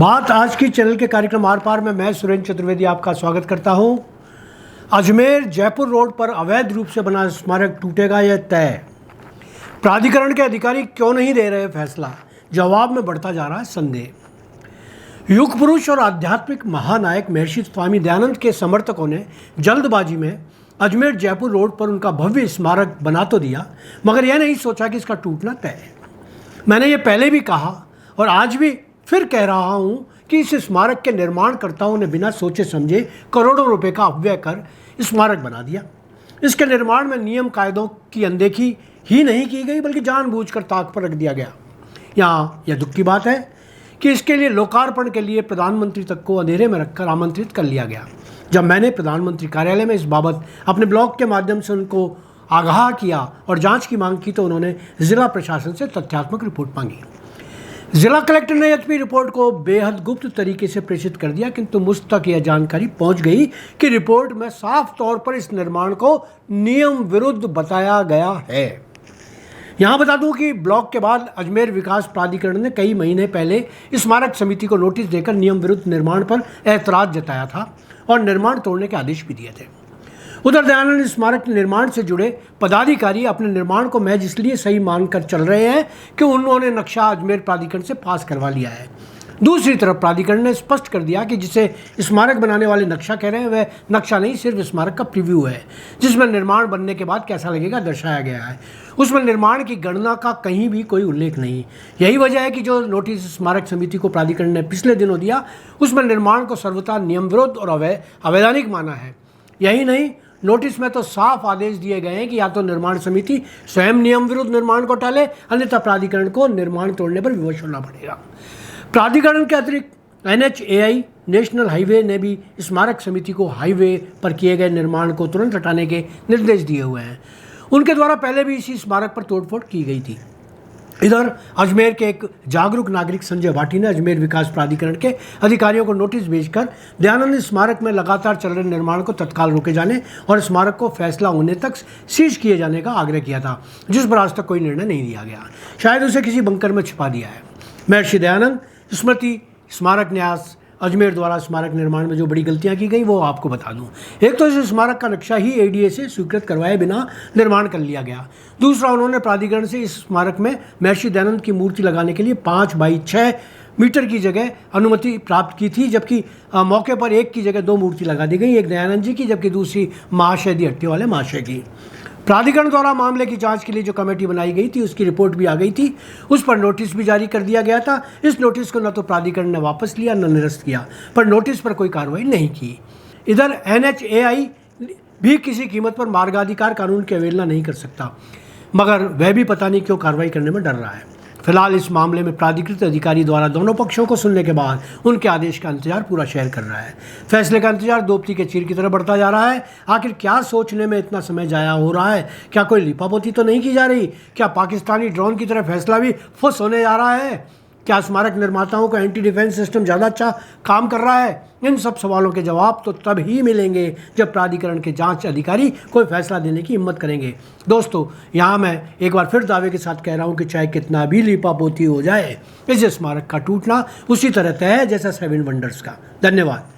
बात आज की चैनल के कार्यक्रम आर पार में मैं सुरेंद्र चतुर्वेदी आपका स्वागत करता हूं। अजमेर जयपुर रोड पर अवैध रूप से बना स्मारक टूटेगा यह तय। प्राधिकरण के अधिकारी क्यों नहीं दे रहे फैसला, जवाब में बढ़ता जा रहा है संदेह। युग पुरुष और आध्यात्मिक महानायक महर्षि स्वामी दयानंद के समर्थकों ने जल्दबाजी में अजमेर जयपुर रोड पर उनका भव्य स्मारक बना तो दिया, मगर यह नहीं सोचा कि इसका टूटना तय है। मैंने ये पहले भी कहा और आज भी फिर कह रहा हूं कि इस स्मारक के निर्माणकर्ताओं ने बिना सोचे समझे करोड़ों रुपए का अपव्यय कर स्मारक बना दिया। इसके निर्माण में नियम कायदों की अनदेखी ही नहीं की गई, बल्कि जानबूझकर ताक पर रख दिया गया। यहाँ यह दुख की बात है कि इसके लिए लोकार्पण के लिए प्रधानमंत्री तक को अंधेरे में रखकर आमंत्रित कर लिया गया। जब मैंने प्रधानमंत्री कार्यालय में इस बाबत अपने ब्लॉग के माध्यम से उनको आगाह किया और जांच की मांग की तो उन्होंने जिला प्रशासन से तथ्यात्मक रिपोर्ट मांगी। जिला कलेक्टर ने एचपी रिपोर्ट को बेहद गुप्त तरीके से प्रेषित कर दिया, किंतु मुझ तक यह जानकारी पहुंच गई कि रिपोर्ट में साफ तौर पर इस निर्माण को नियम विरुद्ध बताया गया है। यहां बता दूं कि ब्लॉक के बाद अजमेर विकास प्राधिकरण ने कई महीने पहले स्मारक समिति को नोटिस देकर नियम विरुद्ध निर्माण पर ऐतराज जताया था और निर्माण तोड़ने के आदेश भी दिए थे। उधर दयानंद स्मारक निर्माण से जुड़े पदाधिकारी अपने निर्माण को महज इसलिए सही मानकर चल रहे हैं कि उन्होंने नक्शा अजमेर प्राधिकरण से पास करवा लिया है। दूसरी तरफ प्राधिकरण ने स्पष्ट कर दिया कि जिसे स्मारक बनाने वाले नक्शा कह रहे हैं वह नक्शा नहीं, सिर्फ स्मारक का प्रीव्यू है, जिसमें निर्माण बनने के बाद कैसा लगेगा दर्शाया गया है। उसमें निर्माण की गणना का कहीं भी कोई उल्लेख नहीं। यही वजह है कि जो नोटिस स्मारक समिति को प्राधिकरण ने पिछले दिनों दिया उसमें निर्माण को सर्वथा नियम विरुद्ध और अवैधानिक माना है। यही नहीं, नोटिस में तो साफ आदेश दिए गए हैं कि या तो निर्माण समिति स्वयं नियम विरुद्ध निर्माण को टाले, अन्यथा प्राधिकरण को निर्माण तोड़ने पर विवश होना पड़ेगा। प्राधिकरण के अतिरिक्त NHAI नेशनल हाईवे ने भी स्मारक समिति को हाईवे पर किए गए निर्माण को तुरंत हटाने के निर्देश दिए हुए हैं। उनके द्वारा पहले भी इसी स्मारक पर तोड़फोड़ की गई थी। इधर अजमेर के एक जागरूक नागरिक संजय भाटी ने अजमेर विकास प्राधिकरण के अधिकारियों को नोटिस भेजकर दयानंद स्मारक में लगातार चल रहे निर्माण को तत्काल रोके जाने और स्मारक को फैसला होने तक सीज किए जाने का आग्रह किया था, जिस पर आज तक कोई निर्णय नहीं लिया गया। शायद उसे किसी बंकर में छिपा दिया है। महर्षि दयानंद स्मृति स्मारक न्यास अजमेर द्वारा स्मारक निर्माण में जो बड़ी गलतियां की गई वो आपको बता दूं। एक तो इस स्मारक का नक्शा ही ADA से स्वीकृत करवाए बिना निर्माण कर लिया गया। दूसरा, उन्होंने प्राधिकरण से इस स्मारक में महर्षि दयानंद की मूर्ति लगाने के लिए 5 बाई 6 मीटर की जगह अनुमति प्राप्त की थी, जबकि मौके पर एक की जगह 2 मूर्ति लगा दी गई, एक दयानंद जी की जबकि दूसरी महाशय दी हट्टी वाले महाशय की। प्राधिकरण द्वारा मामले की जांच के लिए जो कमेटी बनाई गई थी उसकी रिपोर्ट भी आ गई थी, उस पर नोटिस भी जारी कर दिया गया था। इस नोटिस को न तो प्राधिकरण ने वापस लिया न निरस्त किया, पर नोटिस पर कोई कार्रवाई नहीं की। इधर NHAI भी किसी कीमत पर मार्गाधिकार कानून की अवहेलना नहीं कर सकता, मगर वह भी पता नहीं क्यों कार्रवाई करने में डर रहा है। फिलहाल इस मामले में प्राधिकृत अधिकारी द्वारा दोनों पक्षों को सुनने के बाद उनके आदेश का इंतजार पूरा शहर कर रहा है। फैसले का इंतजार दोपती के चीर की तरह बढ़ता जा रहा है। आखिर क्या सोचने में इतना समय जाया हो रहा है? क्या कोई लिपापोती तो नहीं की जा रही? क्या पाकिस्तानी ड्रोन की तरह फैसला भी फुस होने जा रहा है? क्या स्मारक निर्माताओं का एंटी डिफेंस सिस्टम ज़्यादा अच्छा काम कर रहा है? इन सब सवालों के जवाब तो तब ही मिलेंगे जब प्राधिकरण के जांच अधिकारी कोई फैसला देने की हिम्मत करेंगे। दोस्तों, यहाँ मैं एक बार फिर दावे के साथ कह रहा हूँ कि चाहे कितना भी लीपापोती हो जाए, इस स्मारक का टूटना उसी तरह तय है जैसा 7 वंडर्स का। धन्यवाद।